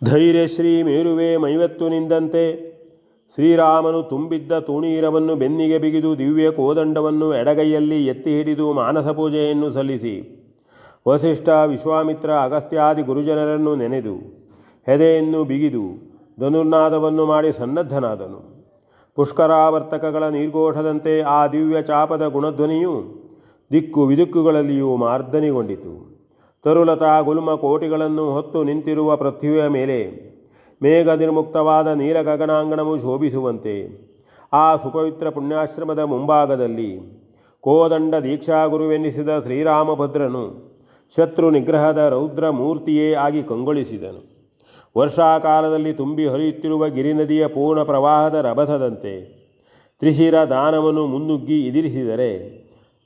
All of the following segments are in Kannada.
ಧೈರ್ಯಶ್ರೀ ಮೇರುವೆ ಮೈವತ್ತು ನಿಂದಂತೆ ಶ್ರೀರಾಮನು ತುಂಬಿದ್ದ ತೂಣೀರವನ್ನು ಬೆನ್ನಿಗೆ ಬಿಗಿದು ದಿವ್ಯ ಕೋದಂಡವನ್ನು ಎಡಗೈಯಲ್ಲಿ ಎತ್ತಿ ಹಿಡಿದು ಮಾನಸ ಪೂಜೆಯನ್ನು ಸಲ್ಲಿಸಿ ವಸಿಷ್ಠ ವಿಶ್ವಾಮಿತ್ರ ಅಗಸ್ತ್ಯಾದಿ ಗುರುಜನರನ್ನು ನೆನೆದು ಹೆದೆಯನ್ನು ಬಿಗಿದು ಧನುರ್ನಾದವನ್ನು ಮಾಡಿ ಸನ್ನದ್ಧನಾದನು. ಪುಷ್ಕರಾವರ್ತಕಗಳ ನಿರ್ಘೋಷದಂತೆ ಆ ದಿವ್ಯ ಚಾಪದ ಗುಣಧ್ವನಿಯು ದಿಕ್ಕು ವಿದಿಕ್ಕುಗಳಲ್ಲಿಯೂ ಮಾರ್ದನಿಗೊಂಡಿತು. ತರುಲತಾ ಗುಲ್ಮ ಕೋಟಿಗಳನ್ನು ಹೊತ್ತು ನಿಂತಿರುವ ಪೃಥ್ವಿಯ ಮೇಲೆ ಮೇಘ ನಿರ್ಮುಕ್ತವಾದ ನೀಲ ಗಗನಾಂಗಣವು ಶೋಭಿಸುವಂತೆ ಆ ಸುಪವಿತ್ರ ಪುಣ್ಯಾಶ್ರಮದ ಮುಂಭಾಗದಲ್ಲಿ ಕೋದಂಡ ದೀಕ್ಷಾಗುರುವೆನ್ನಿಸಿದ ಶ್ರೀರಾಮಭದ್ರನು ಶತ್ರು ನಿಗ್ರಹದ ರೌದ್ರ ಮೂರ್ತಿಯೇ ಆಗಿ ಕಂಗೊಳಿಸಿದನು. ವರ್ಷಾಕಾಲದಲ್ಲಿ ತುಂಬಿ ಹರಿಯುತ್ತಿರುವ ಗಿರಿನದಿಯ ಪೂರ್ಣ ಪ್ರವಾಹದ ರಭಸದಂತೆ ತ್ರಿಶಿರ ದಾನವನ್ನು ಮುನ್ನುಗ್ಗಿ ಎದುರಿಸಿದರೆ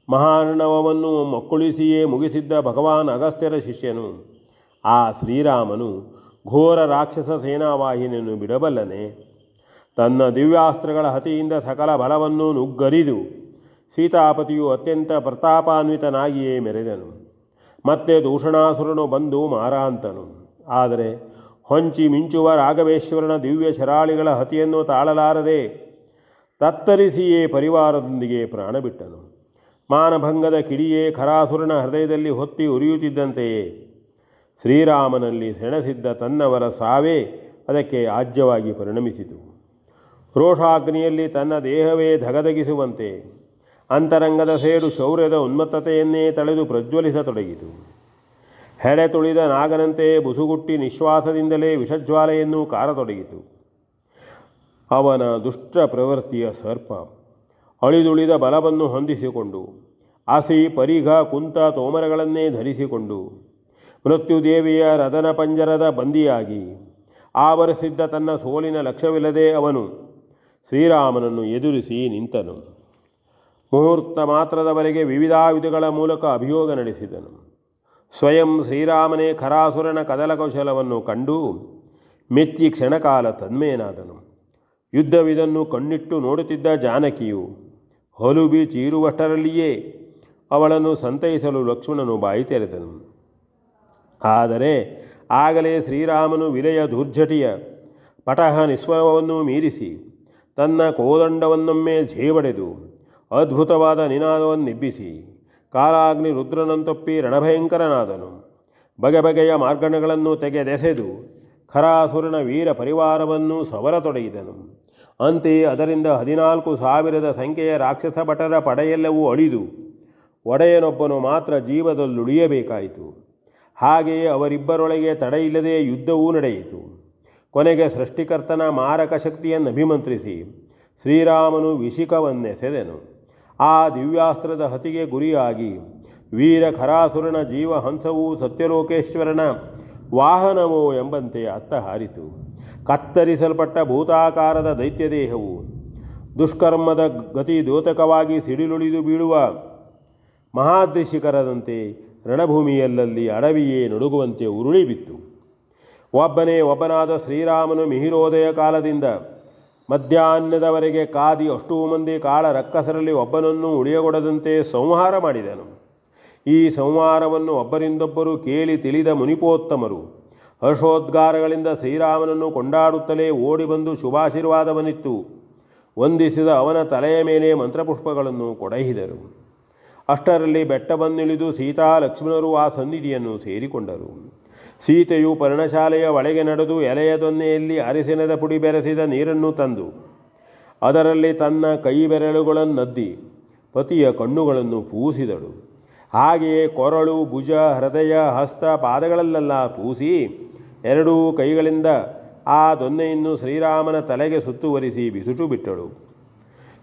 ಮಹಾರ್ಣವವನ್ನು ಮಕ್ಕಳಿಸಿಯೇ ಮುಗಿಸಿದ್ದ ಭಗವಾನ್ ಅಗಸ್ತ್ಯರ ಶಿಷ್ಯನು ಆ ಶ್ರೀರಾಮನು ಘೋರ ರಾಕ್ಷಸ ಸೇನಾವಾಹಿನಿಯನ್ನು ಬಿಡಬಲ್ಲನೆ? ತನ್ನ ದಿವ್ಯಾಸ್ತ್ರಗಳ ಹತಿಯಿಂದ ಸಕಲ ಬಲವನ್ನು ನುಗ್ಗರಿದು ಸೀತಾಪತಿಯು ಅತ್ಯಂತ ಪ್ರತಾಪಾನ್ವಿತನಾಗಿಯೇ ಮೆರೆದನು. ಮತ್ತೆ ದೂಷಣಾಸುರನು ಬಂದು ಮಾರಾಂತನು. ಆದರೆ ಹೊಂಚಿ ಮಿಂಚುವ ರಾಘವೇಶ್ವರನ ದಿವ್ಯ ಶರಾಳಿಗಳ ಹತಿಯನ್ನು ತಾಳಲಾರದೆ ತತ್ತರಿಸಿಯೇ ಪರಿವಾರದೊಂದಿಗೆ ಪ್ರಾಣ ಬಿಟ್ಟನು. ಮಾನಭಂಗದ ಕಿಡಿಯೇ ಖರಾಸುರನ ಹೃದಯದಲ್ಲಿ ಹೊತ್ತಿ ಉರಿಯುತ್ತಿದ್ದಂತೆಯೇ ಶ್ರೀರಾಮನಲ್ಲಿ ಸೆಣಸಿದ್ದ ತನ್ನವರ ಸಾವೇ ಅದಕ್ಕೆ ಆಜ್ಯವಾಗಿ ಪರಿಣಮಿಸಿತು. ರೋಷಾಗ್ನಿಯಲ್ಲಿ ತನ್ನ ದೇಹವೇ ಧಗಧಗಿಸುವಂತೆ ಅಂತರಂಗದ ಸೇಡು ಶೌರ್ಯದ ಉನ್ಮತ್ತತೆಯನ್ನೇ ತಳೆದು ಪ್ರಜ್ವಲಿಸತೊಡಗಿತು. ಹೆಡೆ ತುಳಿದ ನಾಗನಂತೆ ಬುಸುಗುಟ್ಟಿ ನಿಶ್ವಾಸದಿಂದಲೇ ವಿಷಜ್ವಾಲೆಯನ್ನು ಕಾರತೊಡಗಿತು. ಅವನ ದುಷ್ಟ ಪ್ರವೃತ್ತಿಯ ಸರ್ಪ ಅಳಿದುಳಿದ ಬಲವನ್ನು ಹೊಂದಿಸಿಕೊಂಡು ಆಸಿ ಪರಿಘ ಕುಂತ ತೋಮರಗಳನ್ನೇ ಧರಿಸಿಕೊಂಡು ಮೃತ್ಯುದೇವಿಯ ರದನ ಪಂಜರದ ಬಂದಿಯಾಗಿ ಆವರಿಸಿದ್ದ ತನ್ನ ಸೋಲಿನ ಲಕ್ಷ್ಯವಿಲ್ಲದೆ ಅವನು ಶ್ರೀರಾಮನನ್ನು ಎದುರಿಸಿ ನಿಂತನು. ಮುಹೂರ್ತ ಮಾತ್ರದವರೆಗೆ ವಿವಿಧಾಯುಧಗಳ ಮೂಲಕ ಅಭಿಯೋಗ ನಡೆಸಿದನು. ಸ್ವಯಂ ಶ್ರೀರಾಮನೇ ಖರಾಸುರನ ಕದಲಕೌಶಲವನ್ನು ಕಂಡು ಮೆಚ್ಚಿ ಕ್ಷಣಕಾಲ ತನ್ಮಯನಾದನು. ಯುದ್ಧವಿದನ್ನು ಕಣ್ಣಿಟ್ಟು ನೋಡುತ್ತಿದ್ದ ಜಾನಕಿಯು ಹೊಲುಬಿ ಚೀರುವಷ್ಟರಲ್ಲಿಯೇ ಅವಳನ್ನು ಸಂತೈಸಲು ಲಕ್ಷ್ಮಣನು ಬಾಯಿ ತೆರೆದನು. ಆದರೆ ಆಗಲೇ ಶ್ರೀರಾಮನು ವಿಲೆಯ ದುರ್ಜಟಿಯ ಪಟಹ ನಿಸ್ವರವನ್ನು ಮೀರಿಸಿ ತನ್ನ ಕೋದಂಡವನ್ನೊಮ್ಮೆ ಝೇಬಡೆದು ಅದ್ಭುತವಾದ ನಿನಾದವನ್ನೆಬ್ಬಿಸಿ ಕಾಲಾಗ್ನಿ ರುದ್ರನಂತೊಪ್ಪಿ ರಣಭಯಂಕರನಾದನು. ಬಗೆ ಬಗೆಯ ಮಾರ್ಗಣಗಳನ್ನು ತೆಗೆದೆಸೆದು ಖರಾಸುರನ ವೀರ ಪರಿವಾರವನ್ನು ಸವರತೊಡಗಿದನು. ಅಂತೆಯೇ ಅದರಿಂದ 14,000 ಸಂಖ್ಯೆಯ ರಾಕ್ಷಸ ಭಟರ ಪಡೆಯೆಲ್ಲವೂ ಅಳಿದು ಒಡೆಯನೊಬ್ಬನು ಮಾತ್ರ ಜೀವದಲ್ಲುಳಿಯಬೇಕಾಯಿತು. ಹಾಗೆಯೇ ಅವರಿಬ್ಬರೊಳಗೆ ತಡೆಯಿಲ್ಲದೆ ಯುದ್ಧವೂ ನಡೆಯಿತು. ಕೊನೆಗೆ ಸೃಷ್ಟಿಕರ್ತನ ಮಾರಕ ಶಕ್ತಿಯನ್ನು ಅಭಿಮಂತ್ರಿಸಿ ಶ್ರೀರಾಮನು ವಿಶಿಖವನ್ನೆಸೆದನು. ಆ ದಿವ್ಯಾಸ್ತ್ರದ ಹತಿಗೆ ಗುರಿಯಾಗಿ ವೀರ ಖರಾಸುರನ ಜೀವಹಂಸವೂ ಸತ್ಯಲೋಕೇಶ್ವರನ ವಾಹನವೋ ಎಂಬಂತೆ ಅತ್ತ ಹಾರಿತು. ಕತ್ತರಿಸಲ್ಪಟ್ಟ ಭೂತಾಕಾರದ ದೈತ್ಯದೇಹವು ದುಷ್ಕರ್ಮದ ಗತಿ ದ್ಯೋತಕವಾಗಿ ಸಿಡಿಲುಳಿದು ಬೀಳುವ ಮಹಾದ್ರಿಶಿಖರದಂತೆ ರಣಭೂಮಿಯಲ್ಲಲ್ಲಿ ಅಡವಿಯೇ ನಡುಗುವಂತೆ ಉರುಳಿ ಬಿತ್ತು. ಒಬ್ಬನೇ ಒಬ್ಬನಾದ ಶ್ರೀರಾಮನು ಮಿಹಿರೋದಯ ಕಾಲದಿಂದ ಮಧ್ಯಾಹ್ನದವರೆಗೆ ಕಾದಿ ಅಷ್ಟೂ ಮಂದಿ ಕಾಳ ರಕ್ಕಸರಲ್ಲಿ ಒಬ್ಬನನ್ನು ಉಳಿಯಗೊಡದಂತೆ ಸಂಹಾರ ಮಾಡಿದನು. ಈ ಸಂಹಾರವನ್ನು ಒಬ್ಬರಿಂದೊಬ್ಬರು ಕೇಳಿ ತಿಳಿದ ಮುನಿಪೋತ್ತಮರು ಹರ್ಷೋದ್ಗಾರಗಳಿಂದ ಶ್ರೀರಾಮನನ್ನು ಕೊಂಡಾಡುತ್ತಲೇ ಓಡಿ ಬಂದು ಶುಭಾಶೀರ್ವಾದವನ್ನಿತ್ತು ವಂದಿಸಿದ ಅವನ ತಲೆಯ ಮೇಲೆ ಮಂತ್ರಪುಷ್ಪಗಳನ್ನು ಕೊಡಹಿದರು. ಅಷ್ಟರಲ್ಲಿ ಬೆಟ್ಟವನ್ನಿಳಿದು ಸೀತಾ ಲಕ್ಷ್ಮಣರು ಆ ಸನ್ನಿಧಿಯನ್ನು ಸೇರಿಕೊಂಡರು. ಸೀತೆಯು ಪರ್ಣಶಾಲೆಯ ಒಳಗೆ ನಡೆದು ಎಲೆಯ ದೊನ್ನೆಯಲ್ಲಿ ಅರಿಸಿನದ ಪುಡಿ ಬೆರೆಸಿದ ನೀರನ್ನು ತಂದು ಅದರಲ್ಲಿ ತನ್ನ ಕೈ ಬೆರಳುಗಳನ್ನದ್ದಿ ಪತಿಯ ಕಣ್ಣುಗಳನ್ನು ಪೂಸಿದಳು. ಹಾಗೆಯೇ ಕೊರಳು, ಭುಜ, ಹೃದಯ, ಹಸ್ತ, ಪಾದಗಳಲ್ಲೆಲ್ಲ ಪೂಸಿ ಎರಡೂ ಕೈಗಳಿಂದ ಆ ದೊನ್ನೆಯನ್ನು ಶ್ರೀರಾಮನ ತಲೆಗೆ ಸುತ್ತುವರಿಸಿ ಬಿಸುಟು ಬಿಟ್ಟಳು.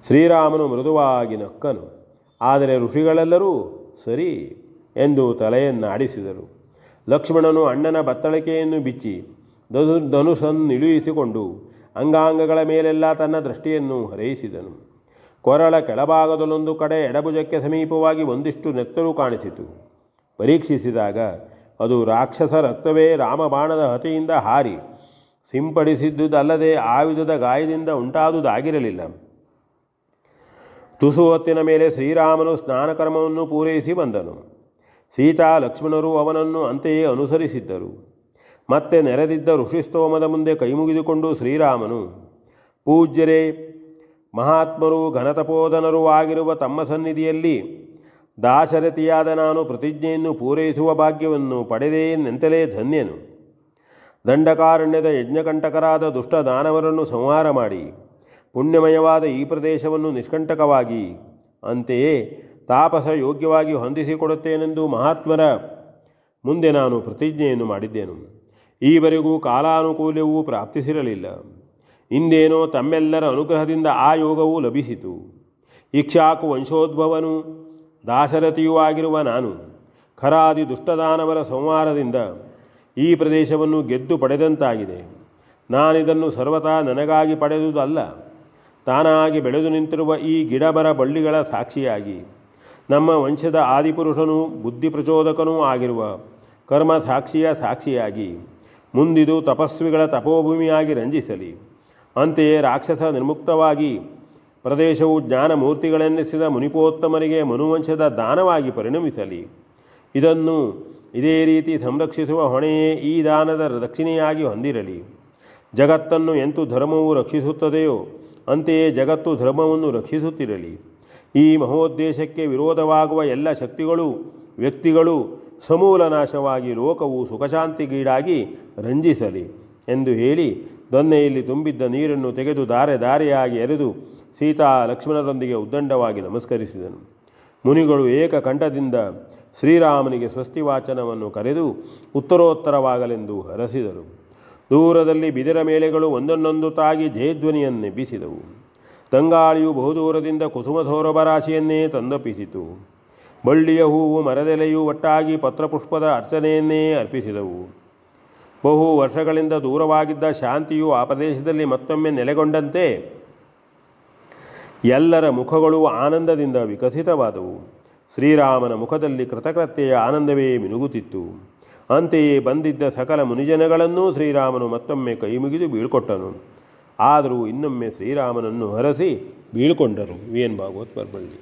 ಶ್ರೀರಾಮನು ಮೃದುವಾಗಿ ನಕ್ಕನು. ಆದರೆ ಋಷಿಗಳೆಲ್ಲರೂ ಸರಿ ಎಂದು ತಲೆಯನ್ನಾಡಿಸಿದರು. ಲಕ್ಷ್ಮಣನು ಅಣ್ಣನ ಬತ್ತಳಿಕೆಯನ್ನು ಬಿಚ್ಚಿ ಧನುಷನ್ನಿಳುಯಿಸಿಕೊಂಡು ಅಂಗಾಂಗಗಳ ಮೇಲೆಲ್ಲ ತನ್ನ ದೃಷ್ಟಿಯನ್ನು ಹರಯಿಸಿದನು. ಕೊರಳ ಕೆಳಭಾಗದಲ್ಲೊಂದು ಕಡೆ ಎಡಭುಜಕ್ಕೆ ಸಮೀಪವಾಗಿ ಒಂದಿಷ್ಟು ನೆತ್ತರು ಕಾಣಿಸಿತು. ಪರೀಕ್ಷಿಸಿದಾಗ ಅದು ರಾಕ್ಷಸ ರಕ್ತವೇ ರಾಮಬಾಣದ ಹತೆಯಿಂದ ಹಾರಿ ಸಿಂಪಡಿಸಿದ್ದುದಲ್ಲದೆ ಆಯುಧದ ಗಾಯದಿಂದ ಉಂಟಾದುದಾಗಿರಲಿಲ್ಲ. ತುಸು ಹೊತ್ತಿನ ಮೇಲೆ ಶ್ರೀರಾಮನು ಸ್ನಾನಕರ್ಮವನ್ನು ಪೂರೈಸಿ ಬಂದನು. ಸೀತಾ ಲಕ್ಷ್ಮಣರು ಅವನನ್ನು ಅಂತೆಯೇ ಅನುಸರಿಸಿದ್ದರು. ಮತ್ತೆ ನೆರೆದಿದ್ದ ಋಷಿಸ್ತೋಮದ ಮುಂದೆ ಕೈಮುಗಿದುಕೊಂಡು ಶ್ರೀರಾಮನು, ಪೂಜ್ಯರೇ, ಮಹಾತ್ಮರು ಘನತಪೋಧನರೂ ಆಗಿರುವ ತಮ್ಮ ಸನ್ನಿಧಿಯಲ್ಲಿ ದಾಶರಥಿಯಾದ ನಾನು ಪ್ರತಿಜ್ಞೆಯನ್ನು ಪೂರೈಸುವ ಭಾಗ್ಯವನ್ನು ಪಡೆದೇನೆಂತಲೇ ಧನ್ಯನು. ದಂಡಕಾರಣ್ಯದ ಯಜ್ಞಕಂಟಕರಾದ ದುಷ್ಟ ದಾನವರನ್ನು ಸಂಹಾರ ಮಾಡಿ ಪುಣ್ಯಮಯವಾದ ಈ ಪ್ರದೇಶವನ್ನು ನಿಷ್ಕಂಟಕವಾಗಿ, ಅಂತೆಯೇ ತಾಪಸ ಯೋಗ್ಯವಾಗಿ ಹೊಂದಿಸಿಕೊಡುತ್ತೇನೆಂದು ಮಹಾತ್ಮರ ಮುಂದೆ ನಾನು ಪ್ರತಿಜ್ಞೆಯನ್ನು ಮಾಡಿದ್ದೇನು. ಈವರೆಗೂ ಕಾಲಾನುಕೂಲ್ಯವೂ ಪ್ರಾಪ್ತಿಸಿರಲಿಲ್ಲ. ಇಂದೇನೋ ತಮ್ಮೆಲ್ಲರ ಅನುಗ್ರಹದಿಂದ ಆ ಯೋಗವು ಲಭಿಸಿತು. ಇಕ್ಷ್ವಾಕು ವಂಶೋದ್ಭವನು ದಾಶರಥಿಯೂ ಆಗಿರುವ ನಾನು ಖರಾದಿ ದುಷ್ಟದಾನವರ ಸಂಹಾರದಿಂದ ಈ ಪ್ರದೇಶವನ್ನು ಗೆದ್ದು ಪಡೆದಂತಾಗಿದೆ. ನಾನಿದನ್ನು ಸರ್ವತಾ ನನಗಾಗಿ ಪಡೆದುದಲ್ಲ, ತಾನಾಗಿ ಬೆಳೆದು ನಿಂತಿರುವ ಈ ಗಿಡಮರ ಬಳ್ಳಿಗಳ ಸಾಕ್ಷಿಯಾಗಿ, ನಮ್ಮ ವಂಶದ ಆದಿಪುರುಷನೂ ಬುದ್ಧಿಪ್ರಚೋದಕನೂ ಆಗಿರುವ ಕರ್ಮ ಸಾಕ್ಷಿಯಾಗಿ ಮುಂದಿದು ತಪಸ್ವಿಗಳ ತಪೋಭೂಮಿಯಾಗಿ ರಂಜಿಸಲಿ. ಅಂತೆಯೇ ರಾಕ್ಷಸ ನಿರ್ಮುಕ್ತವಾಗಿ ಪ್ರದೇಶವು ಜ್ಞಾನಮೂರ್ತಿಗಳೆನ್ನಿಸಿದ ಮುನಿಪೋತ್ತಮರಿಗೆ ಮನುವಂಶದ ದಾನವಾಗಿ ಪರಿಣಮಿಸಲಿ. ಇದನ್ನು ಇದೇ ರೀತಿ ಸಂರಕ್ಷಿಸುವ ಹೊಣೆಯೇ ಈ ದಾನದ ದಕ್ಷಿಣೆಯಾಗಿ ಹೊಂದಿರಲಿ. ಜಗತ್ತನ್ನು ಎಂತೂ ಧರ್ಮವು ರಕ್ಷಿಸುತ್ತದೆಯೋ ಅಂತೆಯೇ ಜಗತ್ತು ಧರ್ಮವನ್ನು ರಕ್ಷಿಸುತ್ತಿರಲಿ. ಈ ಮಹೋದ್ದೇಶಕ್ಕೆ ವಿರೋಧವಾಗುವ ಎಲ್ಲ ಶಕ್ತಿಗಳು, ವ್ಯಕ್ತಿಗಳು ಸಮೂಲ ನಾಶವಾಗಿ ಲೋಕವು ಸುಖಶಾಂತಿಗೀಡಾಗಿ ರಂಜಿಸಲಿ ಎಂದು ಹೇಳಿ ದೊನ್ನೆಯಲ್ಲಿ ತುಂಬಿದ್ದ ನೀರನ್ನು ತೆಗೆದು ದಾರೆ ದಾರೆಯಾಗಿ ಎರೆದು ಸೀತಾ ಲಕ್ಷ್ಮಣರೊಂದಿಗೆ ಉದ್ದಂಡವಾಗಿ ನಮಸ್ಕರಿಸಿದನು. ಮುನಿಗಳು ಏಕಕಂಠದಿಂದ ಶ್ರೀರಾಮನಿಗೆ ಸ್ವಸ್ತಿವಾಚನವನ್ನು ಕರೆದು ಉತ್ತರೋತ್ತರವಾಗಲೆಂದು ಹರಸಿದರು. ದೂರದಲ್ಲಿ ಬಿದಿರ ಮೇಳೆಗಳು ಒಂದನ್ನೊಂದು ತಾಗಿ ಜಯಧ್ವನಿಯನ್ನೆಬ್ಬಿಸಿದವು. ತಂಗಾಳಿಯು ಬಹುದೂರದಿಂದ ಕುಸುಮಸೌರಭರಾಶಿಯನ್ನೇ ತಂದೊಪ್ಪಿಸಿತು. ಬಳ್ಳಿಯ ಹೂವು ಮರದೆಲೆಯೂ ಒಟ್ಟಾಗಿ ಪತ್ರಪುಷ್ಪದ ಅರ್ಚನೆಯನ್ನೇ ಅರ್ಪಿಸಿದವು. ಬಹು ವರ್ಷಗಳಿಂದ ದೂರವಾಗಿದ್ದ ಶಾಂತಿಯು ಆ ಪ್ರದೇಶದಲ್ಲಿ ಮತ್ತೊಮ್ಮೆ ನೆಲೆಗೊಂಡಂತೆ ಎಲ್ಲರ ಮುಖಗಳು ಆನಂದದಿಂದ ವಿಕಸಿತವಾದವು. ಶ್ರೀರಾಮನ ಮುಖದಲ್ಲಿ ಕೃತಕೃತ್ಯೆಯ ಆನಂದವೇ ಮಿನುಗುತ್ತಿತ್ತು. ಅಂತೆಯೇ ಬಂದಿದ್ದ ಸಕಲ ಮುನಿಜನಗಳನ್ನೂ ಶ್ರೀರಾಮನು ಮತ್ತೊಮ್ಮೆ ಕೈಮುಗಿದು ಬೀಳ್ಕೊಟ್ಟನು. ಆದರೂ ಇನ್ನೊಮ್ಮೆ ಶ್ರೀರಾಮನನ್ನು ಹರಸಿ ಬೀಳ್ಕೊಂಡರು. V N Bhagwat ಪರ್ಬಳ್ಳಿ.